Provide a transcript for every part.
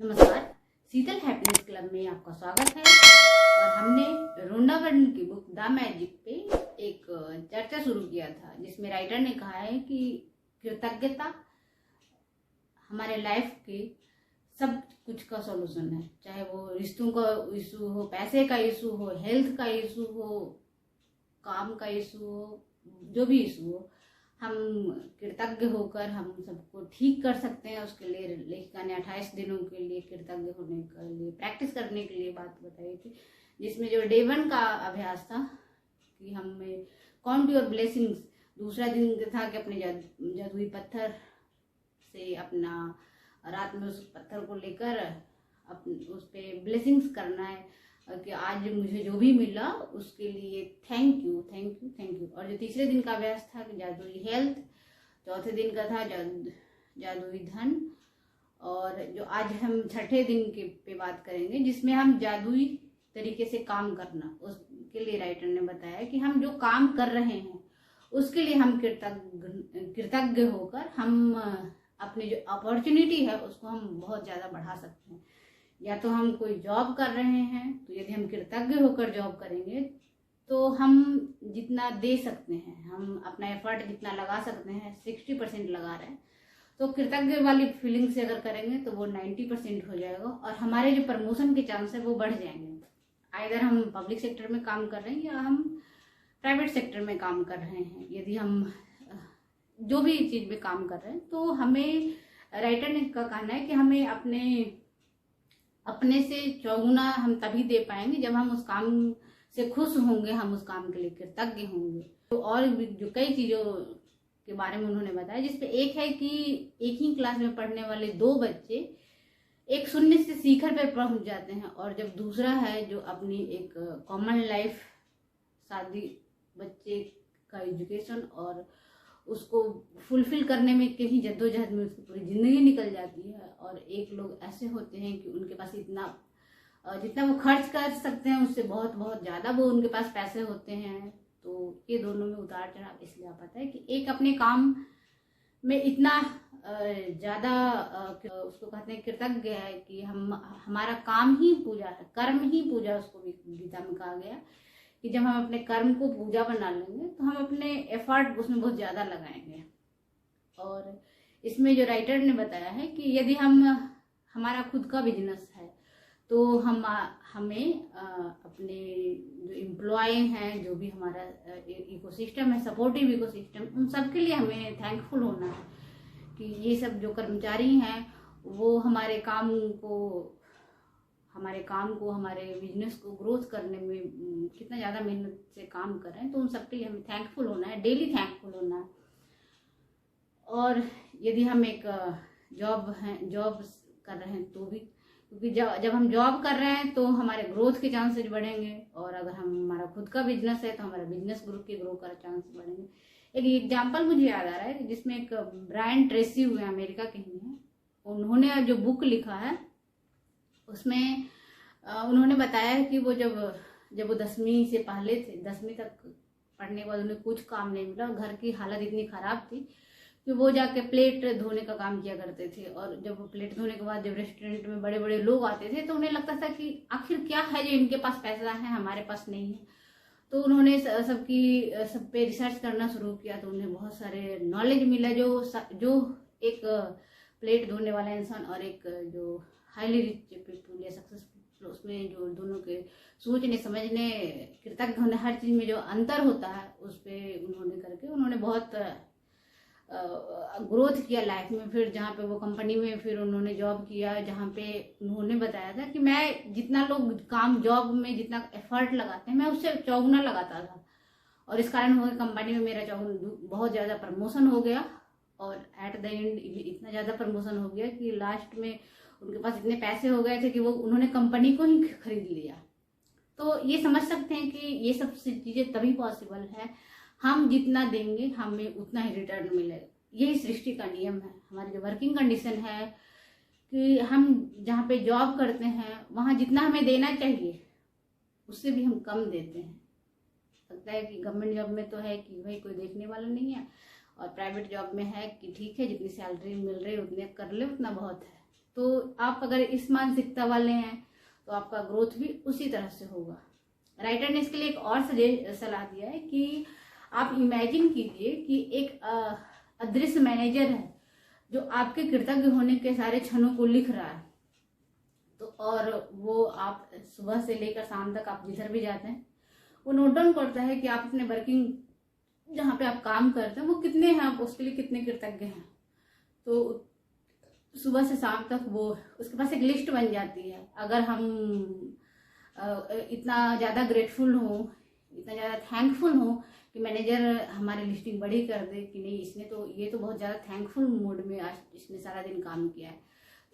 नमस्कार, शीतल happiness club में आपका स्वागत है। और हमने रोंडा वर्न की बुक द मैजिक पे एक चर्चा शुरू किया था, जिसमें राइटर ने कहा है कि कृतज्ञता हमारे लाइफ के सब कुछ का सॉल्यूशन है। चाहे वो रिश्तों का इशू हो, पैसे का इशू हो, हेल्थ का इशू हो, काम का इशू हो, जो भी इशू हो, हम कृतज्ञ होकर हम सबको ठीक कर सकते हैं। उसके लिए लेखिका ने 28 दिनों के लिए कृतज्ञ होने के लिए प्रैक्टिस करने के लिए बात बताई थी, जिसमें जो डे 1 का अभ्यास था कि हमें काउंट योर ब्लेसिंग्स, दूसरा दिन था कि अपने जादुई पत्थर से अपना रात में उस पत्थर को लेकर उस पर ब्लेसिंग्स करना है कि आज मुझे जो भी मिला उसके लिए thank you thank you thank you. और जो तीसरे दिन का अभ्यास था कि जादुई हेल्थ, चौथे दिन का था जादुई धन, और जो आज हम छठे दिन के पे बात करेंगे जिसमें हम जादुई तरीके से काम करना। उसके लिए राइटर ने बताया कि हम जो काम कर रहे हैं उसके लिए हम कृतज्ञ होकर हम अपनी जो अपॉर्चुनिटी है उसको हम बहुत ज़्यादा बढ़ा सकते हैं। या तो हम कोई जॉब कर रहे हैं तो यदि हम कृतज्ञ होकर जॉब करेंगे तो हम जितना दे सकते हैं, हम अपना एफर्ट जितना लगा सकते हैं 60% लगा रहे हैं, तो कृतज्ञ वाली फीलिंग से अगर करेंगे तो वो 90% हो जाएगा और हमारे जो प्रमोशन के चांस है वो बढ़ जाएंगे। आइदर हम पब्लिक सेक्टर में काम कर रहे हैं या हम प्राइवेट सेक्टर में काम कर रहे हैं, यदि हम जो भी चीज़ में काम कर रहे हैं तो हमें राइटर ने का कहना है कि हमें अपने से चौगुना हम तभी दे पाएंगे जब हम उस काम से खुश होंगे, हम उस काम के लिए कृतज्ञ होंगे। तो और भी जो कई चीज़ों के बारे में उन्होंने बताया, जिसपे एक है कि एक ही क्लास में पढ़ने वाले 2 बच्चे एक शून्य से शिखर पे पहुंच जाते हैं, और जब दूसरा है जो अपनी एक कॉमन लाइफ, शादी, बच्चे का एजुकेशन और उसको फुलफिल करने में कहीं जद्दोजहद में उसकी पूरी ज़िंदगी निकल जाती है। और एक लोग ऐसे होते हैं कि उनके पास इतना जितना वो खर्च कर सकते हैं उससे बहुत बहुत ज़्यादा वो उनके पास पैसे होते हैं। तो ये दोनों में उतार चढ़ाव इसलिए आ पाता है कि एक अपने काम में इतना ज़्यादा उसको कहते हैं कृतज्ञ है कि हमारा काम ही पूजा है, कर्म ही पूजा, उसको भी गीता में कहा गया कि जब हम अपने कर्म को पूजा बना लेंगे तो हम अपने एफर्ट उसमें बहुत ज़्यादा लगाएंगे। और इसमें जो राइटर ने बताया है कि यदि हमारा खुद का बिजनेस है तो हमें अपने जो एम्प्लॉय हैं, जो भी हमारा इकोसिस्टम है, सपोर्टिव इकोसिस्टम, उन सब के लिए हमें थैंकफुल होना है कि ये सब जो कर्मचारी हैं वो हमारे काम को, हमारे बिजनेस को ग्रोथ करने में कितना ज़्यादा मेहनत से काम कर रहे हैं, तो उन सब के लिए हमें थैंकफुल होना है, डेली थैंकफुल होना है। और यदि हम एक जॉब कर रहे हैं तो भी, क्योंकि जब हम जॉब कर रहे हैं तो हमारे ग्रोथ के चांसेस बढ़ेंगे, और अगर हमारा खुद का बिजनेस है तो हमारा बिजनेस ग्रुप के ग्रो का चांस बढ़ेंगे। एक एग्जाम्पल मुझे याद आ रहा है जिसमें एक ब्रायन ट्रेसी हुए, अमेरिका के ही हैं, उन्होंने जो बुक लिखा है उसमें उन्होंने बताया कि वो जब वो 10वीं से पहले थे, 10वीं तक पढ़ने के बाद उन्हें कुछ काम नहीं मिला, घर की हालत इतनी ख़राब थी कि वो जाके प्लेट धोने का काम किया करते थे। और जब वो प्लेट धोने के बाद जब रेस्टोरेंट में बड़े बड़े लोग आते थे तो उन्हें लगता था कि आखिर क्या है जो इनके पास पैसा है हमारे पास नहीं है। तो उन्होंने सब पे रिसर्च करना शुरू किया, तो उन्हें बहुत सारे नॉलेज मिला जो एक प्लेट धोने वाला इंसान और एक जो हाईली रिच पीपल या सक्सेसफुल, उसमें जो दोनों के सोचने समझने कृतज्ञ होने हर चीज़ में जो अंतर होता है उस पर उन्होंने बहुत ग्रोथ किया लाइफ में। फिर जहाँ पे वो कंपनी में फिर उन्होंने जॉब किया, जहाँ पे उन्होंने बताया था कि मैं जितना लोग जॉब में जितना एफर्ट लगाते हैं मैं उससे चौगुना लगाता था, और इस कारण हुआ कंपनी में मेरा बहुत ज़्यादा प्रमोशन हो गया, और एट द एंड इतना ज़्यादा प्रमोशन हो गया कि लास्ट में उनके पास इतने पैसे हो गए थे कि वो उन्होंने कंपनी को ही खरीद लिया। तो ये समझ सकते हैं कि ये सब चीज़ें तभी पॉसिबल है, हम जितना देंगे हमें उतना ही रिटर्न मिलेगा। यही सृष्टि का नियम है। हमारी जो वर्किंग कंडीशन है कि हम जहाँ पे जॉब करते हैं वहाँ जितना हमें देना चाहिए उससे भी हम कम देते हैं। लगता है कि गवर्नमेंट जॉब में तो है कि भाई कोई देखने वाला नहीं है, और प्राइवेट जॉब में है कि ठीक है जितनी सैलरी मिल रही है उतने कर ले, उतना बहुत है। तो आप अगर इस मानसिकता वाले हैं तो आपका ग्रोथ भी उसी तरह से होगा। राइटर ने इसके लिए एक और सलाह दिया है कि आप इमेजिन कीजिए कि एक अदृश्य मैनेजर है जो आपके कृतज्ञ होने के सारे क्षणों को लिख रहा है। तो और वो आप सुबह से लेकर शाम तक आप जिधर भी जाते हैं वो नोट डाउन करता है कि आप अपने वर्किंग जहाँ पे आप काम करते हैं वो कितने हैं, आप उसके लिए कितने कृतज्ञ हैं। तो सुबह से शाम तक वो उसके पास एक लिस्ट बन जाती है। अगर हम इतना ज़्यादा ग्रेटफुल हो, इतना ज़्यादा थैंकफुल हो कि मैनेजर हमारी लिस्टिंग बड़ी कर दे कि नहीं इसने तो ये तो बहुत ज़्यादा थैंकफुल मोड में आज इसने सारा दिन काम किया है,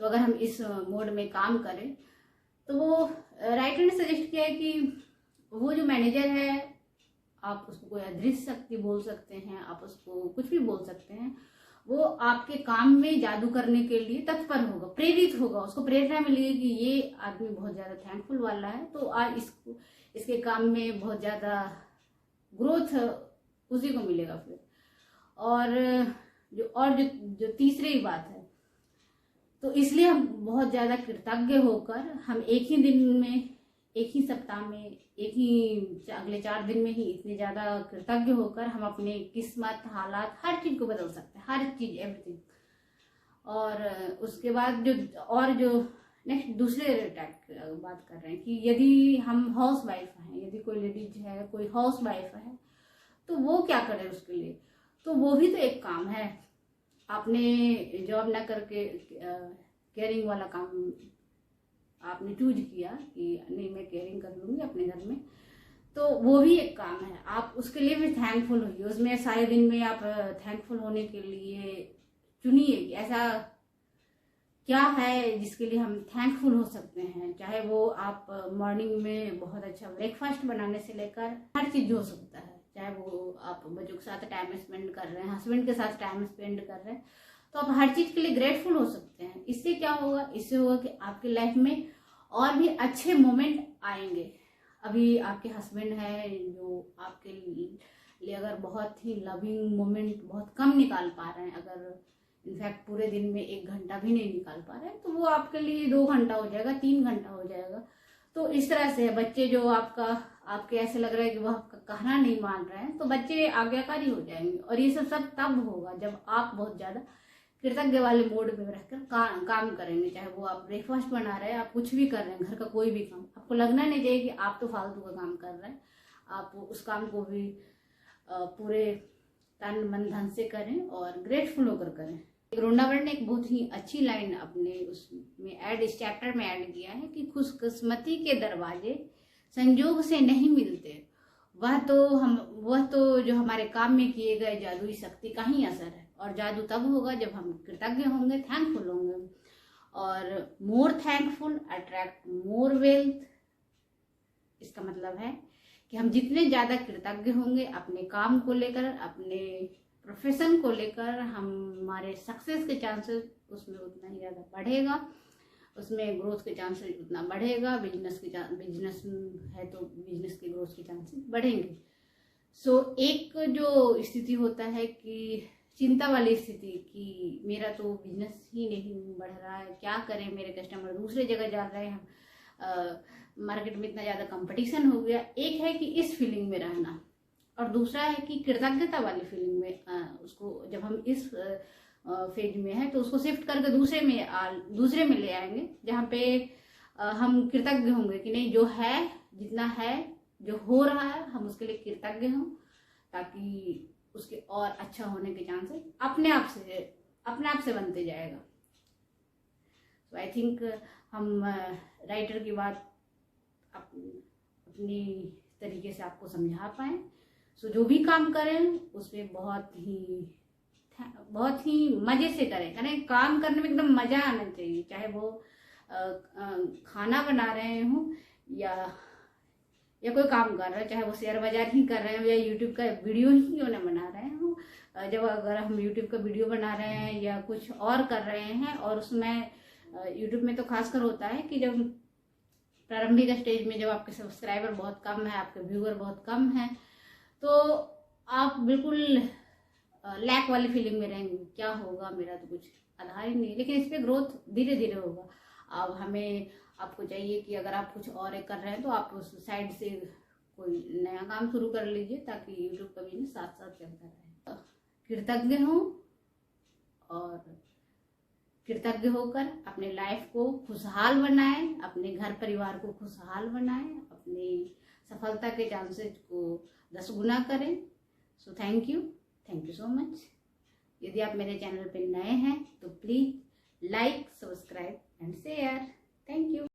तो अगर हम इस मोड में काम करें तो वो राइटर ने सजेस्ट किया है कि वो जो मैनेजर है आप उसको कोई अदृश्य शक्ति बोल सकते हैं, आप उसको कुछ भी बोल सकते हैं, वो आपके काम में जादू करने के लिए तत्पर होगा, प्रेरित होगा, उसको प्रेरणा मिलेगी कि ये आदमी बहुत ज़्यादा थैंकफुल वाला है तो आज इसके काम में बहुत ज़्यादा ग्रोथ उसी को मिलेगा फिर। और जो तीसरी बात है, तो इसलिए हम बहुत ज़्यादा कृतज्ञ होकर हम एक ही दिन में, एक ही सप्ताह में, एक ही अगले 4 दिन में ही इतने ज़्यादा कृतज्ञ होकर हम अपने किस्मत, हालात, हर चीज़ को बदल सकते हैं, हर चीज़, एवरीथिंग। और उसके बाद जो नेक्स्ट दूसरे टाइप की बात कर रहे हैं कि यदि हम हाउस वाइफ हैं, यदि कोई लेडीज है, कोई हाउस वाइफ है तो वो क्या करे उसके लिए, तो वो भी तो एक काम है। आपने जॉब ना करके केयरिंग वाला काम आपने चूज किया कि नहीं मैं केयरिंग कर लूँगी अपने घर में, तो वो भी एक काम है, आप उसके लिए भी थैंकफुल होइए। उसमें सारे दिन में आप थैंकफुल होने के लिए चुनिए कि ऐसा क्या है जिसके लिए हम थैंकफुल हो सकते हैं। चाहे वो आप मॉर्निंग में बहुत अच्छा ब्रेकफास्ट बनाने से लेकर हर चीज़ हो सकता है, चाहे वो आप बच्चों के साथ टाइम स्पेंड कर रहे हैं, हस्बैंड के साथ टाइम स्पेंड कर रहे हैं, तो आप हर चीज़ के लिए ग्रेटफुल हो सकते हैं। इससे क्या होगा, इससे होगा कि आपकी लाइफ में और भी अच्छे मोमेंट आएंगे। अभी आपके हस्बैंड है जो आपके लिए अगर बहुत ही लविंग मोमेंट बहुत कम निकाल पा रहे हैं, अगर इनफैक्ट पूरे दिन में 1 घंटा भी नहीं निकाल पा रहे हैं, तो वो आपके लिए 2 घंटा हो जाएगा, 3 घंटा हो जाएगा। तो इस तरह से बच्चे जो आपके ऐसे लग रहा है कि वो आपका कहना नहीं मान रहे हैं, तो बच्चे आज्ञाकारी हो जाएंगे। और ये सब तब होगा जब आप बहुत ज़्यादा कृतज्ञ वाले मोड में रहकर काम करेंगे। चाहे वो आप ब्रेकफास्ट बना रहे हैं, आप कुछ भी कर रहे हैं, घर का कोई भी काम, आपको लगना नहीं चाहिए कि आप तो फालतू का काम कर रहे हैं, आप उस काम को भी पूरे तन मन धन से करें और ग्रेटफुल होकर करें। रोंडावर्ड ने एक बहुत ही अच्छी लाइन अपने उसमें इस चैप्टर में ऐड किया है कि खुशकिस्मती के दरवाजे संजोग से नहीं मिलते, वह तो जो हमारे काम में किए गए जादुई शक्ति का ही असर है। और जादू तब होगा जब हम कृतज्ञ होंगे, थैंकफुल होंगे। और मोर थैंकफुल अट्रैक्ट मोर वेल्थ। इसका मतलब है कि हम जितने ज़्यादा कृतज्ञ होंगे अपने काम को लेकर, अपने प्रोफेशन को लेकर, हमारे सक्सेस के चांसेस उसमें उतना ही ज़्यादा बढ़ेगा, उसमें ग्रोथ के चांसेस उतना बढ़ेगा। बिजनेस है तो बिजनेस के ग्रोथ के चांसेस बढ़ेंगे। सो एक जो स्थिति होता है कि चिंता वाली स्थिति कि मेरा तो बिजनेस ही नहीं बढ़ रहा है, क्या करें, मेरे कस्टमर दूसरे जगह जा रहे हैं, मार्केट में इतना ज़्यादा कंपटीशन हो गया। एक है कि इस फीलिंग में रहना, और दूसरा है कि कृतज्ञता वाली फीलिंग में उसको जब हम इस फेज में है तो उसको शिफ्ट करके दूसरे में ले आएंगे जहाँ पे हम कृतज्ञ होंगे कि नहीं, जो है, जितना है, जो हो रहा है, हम उसके लिए कृतज्ञ हों, ताकि उसके और अच्छा होने के चांसेस अपने आप से बनते जाएगा। तो आई थिंक हम राइटर की बात अपनी तरीके से आपको समझा पाए। सो जो भी काम करें उसमें बहुत ही मजे से करें। काम करने में एकदम मजा आना चाहिए, चाहे वो खाना बना रहे हों या कोई काम कर रहे हैं, चाहे वो शेयर बाजार ही कर रहे हो या यूट्यूब का वीडियो ही क्यों ना बना रहे हो। अगर हम यूट्यूब का वीडियो बना रहे हैं या कुछ और कर रहे हैं, और उसमें यूट्यूब में तो खासकर होता है कि जब प्रारंभिक स्टेज में जब आपके सब्सक्राइबर बहुत कम है, आपके व्यूअर बहुत कम है, तो आप बिल्कुल लैक वाली फीलिंग में रहेंगे, क्या होगा, मेरा तो कुछ आधार ही नहीं है, लेकिन इस पे ग्रोथ धीरे धीरे होगा। अब हमें आपको चाहिए कि अगर आप कुछ और कर रहे हैं तो आप उस साइड से कोई नया काम शुरू कर लीजिए, ताकि यूट्यूब का बिजनेस साथ साथ चलता रहे। कृतज्ञ हूँ, और कृतज्ञ होकर अपने लाइफ को खुशहाल बनाएं, अपने घर परिवार को खुशहाल बनाएं, अपनी सफलता के चांसेस को 10 गुना करें। So thank you so much. यदि आप मेरे चैनल पर नए हैं तो please like, subscribe and share. Thank you.